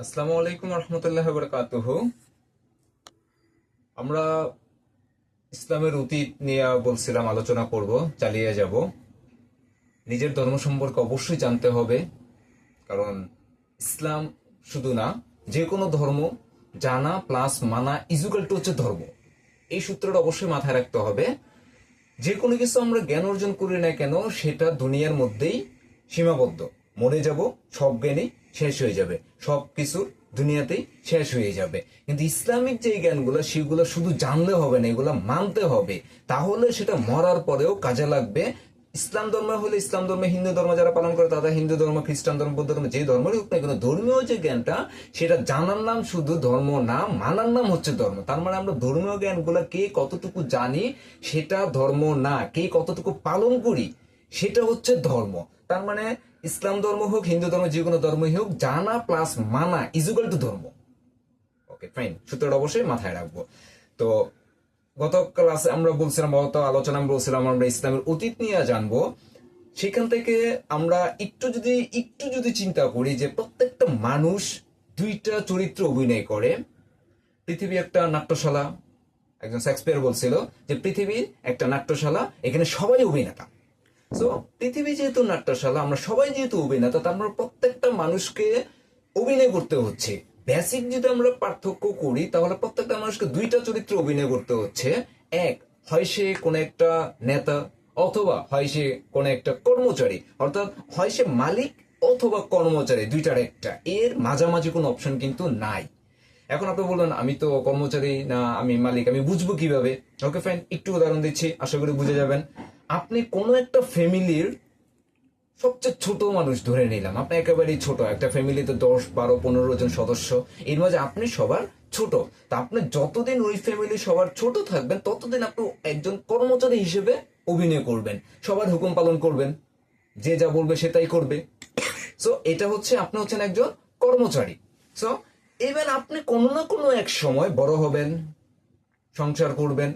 আসসালামু আলাইকুম রহমতুল্লাহ বরকাতুহু। আমরা ইসলামের অতীত নিয়ে বলছিলাম, আলোচনা করব, চালিয়ে যাব। নিজের ধর্ম সম্পর্কে অবশ্যই জানতে হবে, কারণ ইসলাম শুধু না, যে কোনো ধর্ম জানা প্লাস মানা ইজুকাল টু হচ্ছে ধর্ম। এই সূত্রটা অবশ্যই মাথায় রাখতে হবে। যে কোনো কিছু আমরা জ্ঞান অর্জন করি না কেন, সেটা দুনিয়ার মধ্যেই সীমাবদ্ধ। মরে যাব, সব জ্ঞানই শেষ হয়ে যাবে, সব কিছুর দুনিয়াতেই শেষ হয়ে যাবে। কিন্তু ইসলামিক যে জ্ঞানগুলো, সেগুলো শুধু জানলে হবে না, এগুলো মানতে হবে। তাহলে সেটা মরার পরেও কাজে লাগবে। ইসলাম ধর্ম হলে ইসলাম ধর্মে, হিন্দু ধর্ম যারা পালন করে তারা হিন্দু ধর্ম, খ্রিস্টান ধর্ম, বৌদ্ধ ধর্ম, যে ধর্মেরই হোক না কেন, ধর্মীয় যে জ্ঞানটা, সেটা জানার নাম শুধু ধর্ম না, মানার নাম হচ্ছে ধর্ম। তার মানে আমরা ধর্মীয় জ্ঞানগুলো কে কতটুকু জানি সেটা ধর্ম না, কে কতটুকু পালন করি সেটা হচ্ছে ধর্ম। তার মানে ইসলাম ধর্ম হোক, হিন্দু ধর্ম, যে কোনো ধর্মই হোক, জানা প্লাস মানা ইজুকাল টু ধর্ম। ওকে, ফাইন, সূত্রটা অবশ্যই মাথায় রাখবো। তো গত ক্লাসে আমরা বলছিলাম, গত আলোচনা বলছিলাম আমরা ইসলামের অতীত নিয়ে জানবো। সেখান থেকে আমরা একটু যদি চিন্তা করি যে প্রত্যেকটা মানুষ দুইটা চরিত্র অভিনয় করে। পৃথিবী একটা নাট্যশালা। একজন শেক্সপিয়ার বলছিল যে পৃথিবী একটা নাট্যশালা, এখানে সবাই অভিনেতা। সো পৃথিবী যেহেতু নাট্যশালা, আমরা সবাই যেহেতু অভিনেতা, তার আমরা প্রত্যেকটা মানুষকে অভিনয় করতে হচ্ছে। বেসিক যদি আমরা পার্থক্য করি, তাহলে প্রত্যেকটা মানুষকে দুইটা চরিত্রে অভিনয় করতে হচ্ছে। এক, হয় সে কোন একটা নেতা, অথবা হয় সে কোন একটা কর্মচারী, অর্থাৎ হয় সে মালিক অথবা কর্মচারী, দুইটার একটা। এর মাঝামাঝি কোনো অপশন কিন্তু নাই। এখন আপনি বলবেন আমি তো কর্মচারী না, আমি মালিক, আমি বুঝবো কিভাবে? ওকে ফাইন, একটু উদাহরণ দিচ্ছি, আশা করি বুঝে যাবেন। আপনি কোনো একটা ফ্যামিলির সবচেয়ে ছোট মানুষ ধরে নিলাম, আপনি একেবারেই ছোট। একটা ফ্যামিলিতে 10, 12, 15 জন সদস্য, এর মাঝে আপনি সবার ছোট। তা আপনি যতদিন ওই ফ্যামিলি সবার ছোট থাকবেন, ততদিন আপনি একজন কর্মচারী হিসেবে অভিনয় করবেন, সবার হুকুম পালন করবেন, যে যা বলবে সেটাই করবে। সো এটা হচ্ছে, আপনি হচ্ছেন একজন কর্মচারী। সো এবার আপনি কোনো না কোনো এক সময় বড় হবেন, সংসার করবেন।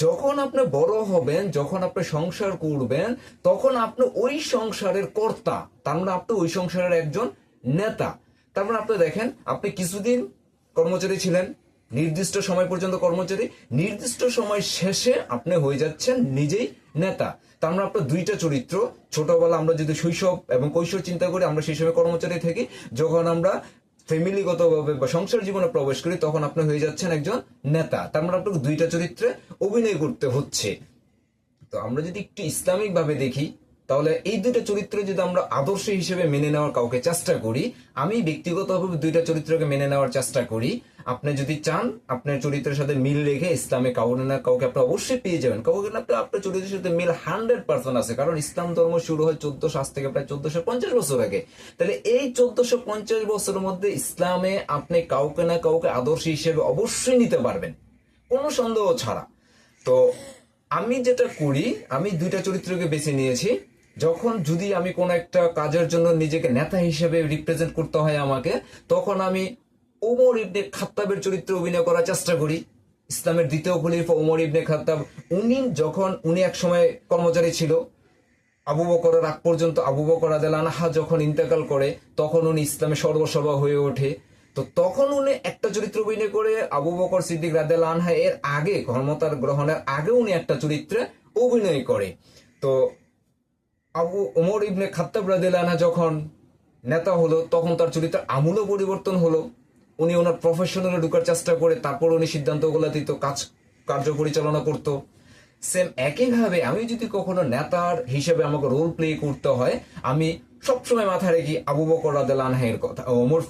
যখন আপনি বড় হবেন, যখন আপনি সংসার করবেন, তখন আপনি ওই সংসারের কর্তা। তার মানে আপনি ওই সংসারের একজন নেতা। তার মানে আপনি দেখেন, আপনি কিছুদিন কর্মচারী ছিলেন, নির্দিষ্ট সময় পর্যন্ত কর্মচারী, নির্দিষ্ট সময় শেষে আপনি হয়ে যাচ্ছেন নিজেই নেতা। তার মানে আপনার দুইটা চরিত্র। ছোটবেলা আমরা যদি শৈশব এবং কৈশোর চিন্তা করি, আমরা সেই সময় কর্মচারী থাকি। যখন আমরা ফ্যামিলিগতভাবে বা সংসার জীবনে প্রবেশ করি, তখন আপনি হয়ে যাচ্ছেন একজন নেতা। তার মানে আপনাকে দুইটা চরিত্রে অভিনয় করতে হচ্ছে। তো আমরা যদি একটু ইসলামিক ভাবে দেখি, তাহলে এই দুইটা চরিত্র যদি আমরা আদর্শ হিসেবে মেনে নেওয়ার কাউকে চেষ্টা করি, আমি ব্যক্তিগতভাবে দুইটা চরিত্রকে মেনে নেওয়ার চেষ্টা করি। আপনি যদি চান আপনার চরিত্রের সাথে মিল রেখে ইসলামে কাউকে না কাউকে আপনি অবশ্যই পেয়ে যাবেন, কাউকে না আপনার চরিত্রের সাথে মিল 100% আছে। কারণ ইসলাম ধর্ম শুরু হয় 1400, আজ থেকে প্রায় 1450 বছর আগে। তাহলে এই 1450 বছরের মধ্যে ইসলামে আপনি কাউকে না কাউকে আদর্শ হিসেবে অবশ্যই নিতে পারবেন, কোনো সন্দেহ ছাড়া। তো আমি যেটা করি, আমি দুইটা চরিত্রকে বেছে নিয়েছি। যখন যদি আমি কোন একটা কাজের জন্য নিজেকে নেতা হিসেবে রিপ্রেজেন্ট করতে হয় আমাকে, তখন আমি ওমর ইবনে খাত্তাবের চরিত্রে অভিনয় করার চেষ্টা করি। ইসলামের দ্বিতীয় খলিফা ওমর ইবনে খাত্তাব, উনি এক সময় কর্মচারী ছিল। আবু বকরের আগ পর্যন্ত, আবু বকর রাদিয়াল্লাহু আনহু যখন ইন্তেকাল করে, তখন উনি ইসলামের সর্বসভা হয়ে ওঠে। তো তখন উনি একটা চরিত্র অভিনয় করে, আবু বকর সিদ্দিক রাদিয়াল্লাহু আনহু এর আগে, ক্ষমতার গ্রহণের আগে উনি একটা চরিত্রে অভিনয় করে। তো ওমর ইবনে খাত্তাব রাদিয়াল্লাহু আনহু যখন নেতা হলো, তখন তার চরিত্রের আমূল পরিবর্তন হলো। উনি ওনার প্রফেশনালে ঢুকার চেষ্টা করে, তারপর উনি সিদ্ধান্তগুলো দিত, কার্য পরিচালনা করতো। সেম একইভাবে আমি যদি কখনো নেতার হিসেবে আমাকে রোল প্লে করতে হয়, আমি সবসময় মাথায় রাখি আবু বকর রাদিয়াল্লাহু আনহু এর কথা, ওমর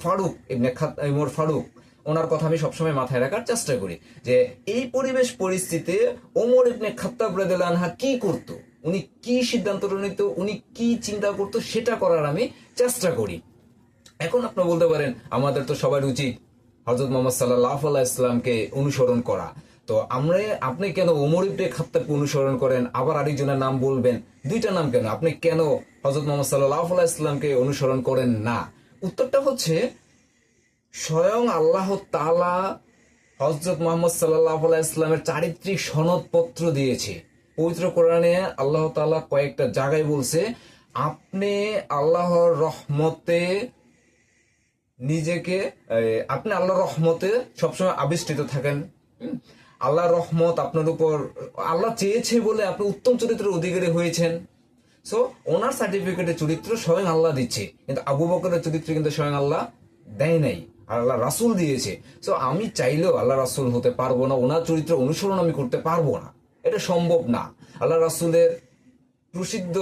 ফারুক, ওনার কথা আমি সবসময় মাথায় রাখার চেষ্টা করি, যে এই পরিবেশ পরিস্থিতিতে ওমর ইবনে খাত্তাব রাদিয়াল্লাহু আনহু কি করতো, উনি কি সিদ্ধান্ত নিত, উনি কি চিন্তা করতো, সেটা করার আমি চেষ্টা করি। এখন আপনি বলতে পারেন আমাদের তো সবার উচিত হযরত মুহাম্মদ সাল্লাল্লাহু আলাইহি ওয়াসাল্লামকে অনুসরণ করা। তো আপনি কেন ওমর ইবনে খাত্তাবকে অনুসরণ করেন, আবার আরেকজনের নাম বলবেন, দুইটা নাম কেন? আপনি কেন হযরত মুহাম্মদ সাল্লাল্লাহু আলাইহি ওয়াসাল্লামকে অনুসরণ করেন না? উত্তরটা হচ্ছে, স্বয়ং আল্লাহ তাআলা হযরত মুহাম্মদ সাল্লাল্লাহু আলাইহি ওয়াসাল্লামের চারিত্রিক সনদপত্র দিয়েছে। পবিত্র কোরআনে আল্লাহ তাআলা কয়েকটা জায়গায় বলছে, আপনি আল্লাহর রহমতে নিজেকে আপনি আল্লাহর রহমতে সবসময় আবিষ্কৃত থাকেন। আল্লাহর রহমত আপনার উপর, আল্লাহ চেয়েছে বলে আপনি উত্তম চরিত্রের অধিকারী হয়েছেন। সো ওনার সার্টিফিকেটের চরিত্র স্বয়ং আল্লাহ দিচ্ছে, কিন্তু আবু বকরের চরিত্র কিন্তু স্বয়ং আল্লাহ দেয় নাই, আল্লাহ রাসূল দিয়েছে। সো আমি চাইলেও আল্লাহ রাসূল হতে পারবো না, ওনার চরিত্র অনুসরণ আমি করতে পারবো না, এটা সম্ভব না। আল্লাহ রাসূলের প্রসিদ্ধ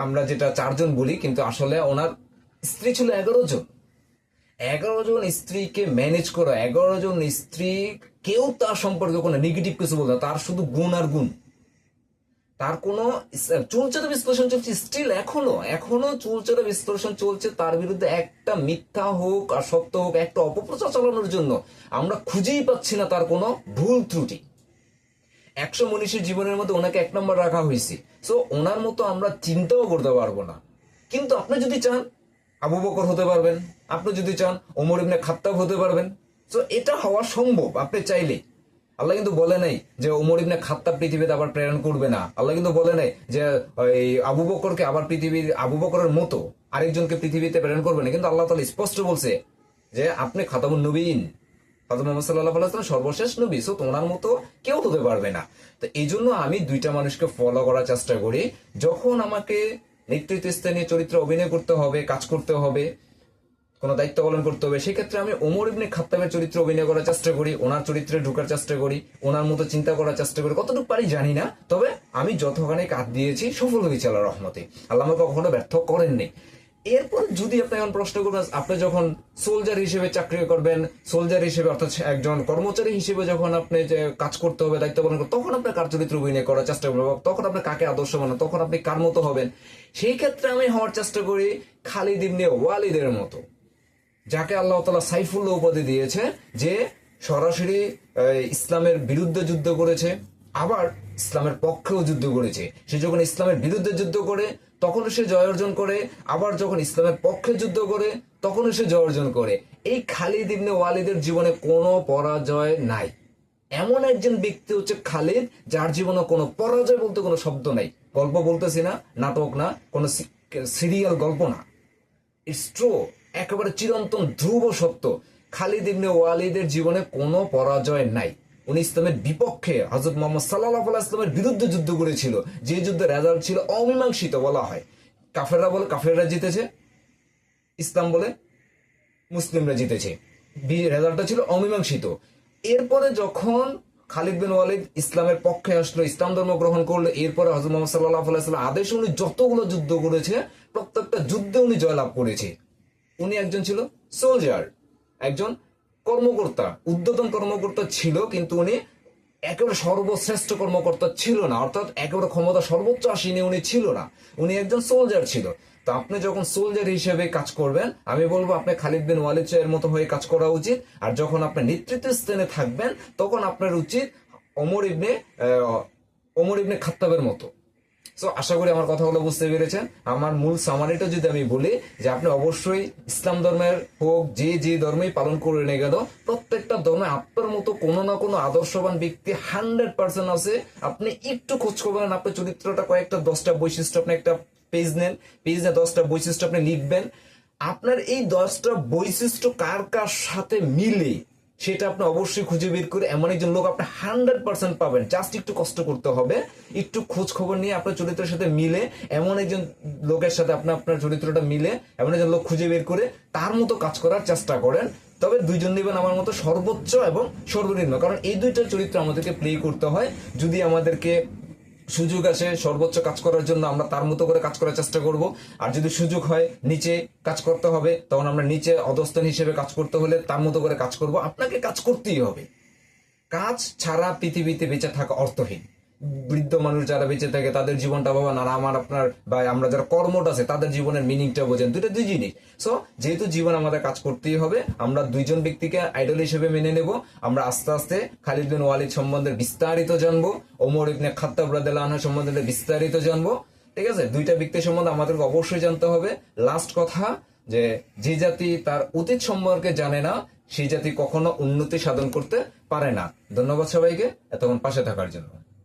আমরা যেটা 4 জন বলি, কিন্তু আসলে ওনার স্ত্রী ছিল 11 জন। 11 জন স্ত্রীকে ম্যানেজ করা, 11 জন স্ত্রী কেউ তার সম্পর্কে কোনো নেগেটিভ কিছু বলতো না, তার শুধু গুণ আর গুণ, তার কোনো চুলচেরা বিশ্লেষণ চলছে, স্টিল এখনো চুলচেরা বিশ্লেষণ চলছে তার বিরুদ্ধে। একটা মিথ্যা হোক আর সত্য হোক, একটা অপপ্রচার চালানোর জন্য আমরা খুঁজেই পাচ্ছি না তার কোনো ভুল ত্রুটি। 100 মনীষীর জীবনের মধ্যে ওনাকে 1 নম্বর রাখা হয়েছে। সো ওনার মতো আমরা চিন্তাও করতে পারবো না। কিন্তু আপনি যদি চান আবু বকর হতে পারবেন, আপনি যদি চান ওমর ইবনে খাত্তাব হতে পারবেন। সো এটা হওয়া সম্ভব আপনি চাইলে। আল্লাহ কিন্তু বলে নাই যে ওমর ইবনে খাত্তাব পৃথিবীতে আবার প্রেরণ করবে না। আল্লাহ কিন্তু বলে নাই যে এই আবু বকরকে আবার পৃথিবীর আবু বকরের মতো আরেকজনকে পৃথিবীতে প্রেরণ করবে না। কিন্তু আল্লাহ তাআলা স্পষ্ট বলছে যে আপনি খাতামুন নবীন, হযরত মুহাম্মদ সাল্লাল্লাহু আলাইহি ওয়াসাল্লাম সর্বশেষ নবী। সো তোমার মতো কেউ হতে পারবে না। তো এই জন্য আমি 2টা মানুষকে ফলো করার চেষ্টা করি। যখন আমাকে নেতৃত্ব স্থানীয় চরিত্রে অভিনয় করতে হবে, কাজ করতে হবে, কোনো দায়িত্ব পালন করতে হবে, সেক্ষেত্রে আমি ওমর ইবনে খাত্তাবের চরিত্রে অভিনয় করার চেষ্টা করি, ওনার চরিত্রে ঢোকার চেষ্টা করি, ওনার মতো চিন্তা করার চেষ্টা করি। কতটুকু পারি জানি না, তবে আমি যতখানি কাজ দিয়েছি সফল হয়েছি আল্লাহর রহমতে। আল্লাহ আমাকে কখনো ব্যর্থ করেননি। এরপর যদি আপনি এখন প্রশ্ন করবেন, আপনি যখন সোলজার হিসেবে চাকরি করবেন, সোলজার হিসেবে অর্থাৎ একজন কর্মচারী হিসেবে যখন আপনি যে কাজ করতে হবে, দায়িত্ব পালন করতে, তখন আপনার কার চরিত্র অভিনয় করার চেষ্টা করবেন, তখন আপনি কাকে আদর্শ মানেন, তখন আপনি কার মতো হবেন। সেই ক্ষেত্রে আমি হওয়ার চেষ্টা করি খালিদ ইবনে ওয়ালিদের মতো, যাকে আল্লাহ তাআলা সাইফুল্লাহ উপাধি দিয়েছে, যে সরাসরি ইসলামের বিরুদ্ধে যুদ্ধ করেছে, আবার ইসলামের পক্ষেও যুদ্ধ করেছে। সে যখন ইসলামের বিরুদ্ধে যুদ্ধ করে তখনও সে জয় অর্জন করে, আবার যখন ইসলামের পক্ষে যুদ্ধ করে তখনও সে জয় অর্জন করে। এই খালিদ ইবনে ওয়ালিদের জীবনে কোনো পরাজয় নাই। এমন একজন ব্যক্তি হচ্ছে খালিদ, যার জীবনে কোনো পরাজয় বলতে কোনো শব্দ নাই। গল্প বলতেছি না, নাটক না, কোনো সিরিয়াল গল্প না, ইটস ট্রু, একেবারে চিরন্তন ধ্রুব সত্য। খালিদ ইবনে ওয়ালিদের জীবনে কোনো পরাজয় নাই। উনি ইসলামের বিপক্ষে হযরত মুহাম্মদ সাল্লাল্লাহু আলাইহি ওয়াসাল্লামের বিরুদ্ধে যুদ্ধ করেছিল, যে যুদ্ধের রেজাল্ট ছিল অমীমাংসিত বলা হয়। কাফেররা বলে কাফেররা জিতেছে, ইসলাম বলে মুসলিমরা জিতেছে, রেজাল্টটা ছিল অমীমাংসিত। এরপরে যখন খালিদ বিন ওয়ালিদ ইসলামের পক্ষে আসলো, ইসলাম ধর্ম গ্রহণ করলো, এরপরে হযরত মুহাম্মদ সাল্লাল্লাহু আলাইহি ওয়াসাল্লাম আদেশে উনি যতগুলো যুদ্ধ করেছে প্রত্যেকটা যুদ্ধে উনি জয়লাভ করেছে। উনি একজন ছিল সোলজার, একজন কর্মকর্তা, উদ্বোধন কর্মকর্তা ছিল, কিন্তু উনি একেবারে সর্বশ্রেষ্ঠ কর্মকর্তা ছিল না, অর্থাৎ একেবারে ক্ষমতা সর্বোচ্চ আসীনে উনি ছিল না, উনি একজন সোলজার ছিল। তো আপনি যখন সোলজার হিসেবে কাজ করবেন, আমি বলবো আপনি খালিদ বিন ওয়ালিদ এর মতো হয়ে কাজ করা উচিত। আর যখন আপনি নেতৃত্ব স্থানে থাকবেন, তখন আপনার উচিত ওমর ইবনে খাত্তাবের মতো। সো আশা করি আমার কথাগুলো বুঝতে পেরেছেন। আমার মূল সামারিটা যদি আমি বলি, যে আপনি অবশ্যই ইসলাম ধর্মের হোক, যে ধর্মই পালন করে নিয়ে গেল, প্রত্যেকটা ধর্মে আপনার মতো কোনো না কোনো আদর্শবান ব্যক্তি 100% আছে। আপনি একটু খোঁজ খবর, আপনার চরিত্রটা কয়েকটা 10টা বৈশিষ্ট্য, আপনি একটা পেজ নেন, পেজ নিয়ে 10টা বৈশিষ্ট্য আপনি লিখবেন। আপনার এই 10টা বৈশিষ্ট্য কার কার সাথে মিলে সেটা আপনি অবশ্যই খুঁজে বের করে এমন একজন লোক আপনি 100% পাবেন। জাস্ট একটু কষ্ট করতে হবে, একটু খোঁজ খবর নিয়ে আপনার চরিত্রের সাথে মিলে এমন একজন লোকের সাথে আপনার চরিত্রটা মিলে এমন একজন লোক খুঁজে বের করে তার মতো কাজ করার চেষ্টা করেন। তবে 2 জন নেবেন আমার মতো, সর্বোচ্চ এবং সর্বনিম্ন, কারণ এই 2টা চরিত্র আমাদেরকে প্লে করতে হয়। যদি আমাদেরকে সুযোগ আসে সর্বোচ্চ কাজ করার জন্য, আমরা তার মতো করে কাজ করার চেষ্টা করব। আর যদি সুযোগ হয় নিচে কাজ করতে হবে, তখন আমরা নিচে অধস্তন হিসেবে কাজ করতে হলে তার মতো করে কাজ করব। আপনাকে কাজ করতেই হবে। কাজ ছাড়া পৃথিবীতে বেঁচে থাকা অর্থহীন। বৃদ্ধ মানুষ যারা বেঁচে থাকে তাদের জীবনটা ভাবা না, আপনার বা আমরা যারা কর্মটা আছে তাদের জীবনের মিনিংটা বোঝেন, দুটো 2 জিনিস। সো যেহেতু জীবন আমাদের কাজ করতেই হবে, আমরা 2 জন ব্যক্তিকে আইডল হিসেবে মেনে নেব। আমরা আস্তে আস্তে খালিদ বিন ওয়ালিদ সম্বন্ধে বিস্তারিত জানবো, ওমর ইবনে খাত্তাব রাদিয়াল্লাহু আনহু সম্বন্ধে বিস্তারিত জানবো। ঠিক আছে, 2টা ব্যক্তি সম্বন্ধে আমাদেরকে অবশ্যই জানতে হবে। লাস্ট কথা, যে জাতি তার অতীত সম্পর্কে জানে না, সেই জাতি কখনো উন্নতি সাধন করতে পারে না। ধন্যবাদ সবাইকে এতক্ষণ পাশে থাকার জন্য।